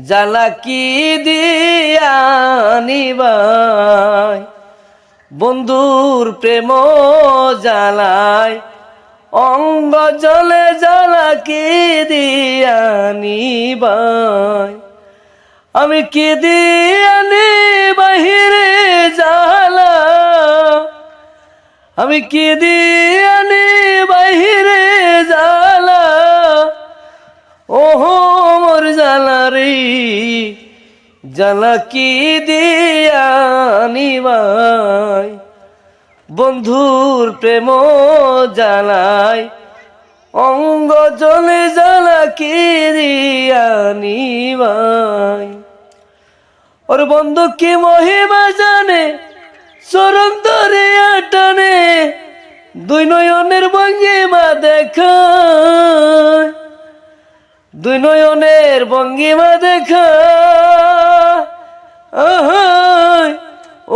জ্বালা কি দিয়া নিবাই, বন্ধুর প্রেম জ্বালায় অঙ্গ জলে জ্বালা কি দিয়া নিবাই। আমি কি দিয়া বাহিরে জ্বালা, আমি কি দিয়া বাহিরে জ্বালা, ওহো মোর জ্বালা রে, জ্বালা কি দিয়া নিবাই, বন্ধুর প্রেম জ্বালায় অঙ্গ জলে জ্বালা কি দিয়া নিবাই। ওর বন্ধু কি মহিমা জানে, চরণ ধরিয়া টানে, দুই নয়নের ভঙ্গিমা দেখায়, দুই নয়নের ভঙ্গিমা দেখায়।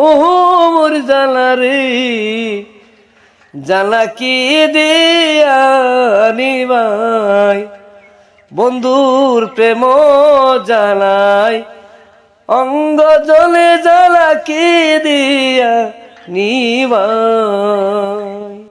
ওহো মোর জ্বালা রে, জ্বালা কি দিয়া নিবাই, বন্ধুর প্রেম জ্বালায় অঙ্গ জলে জ্বালা কি দিয়া নিবাই।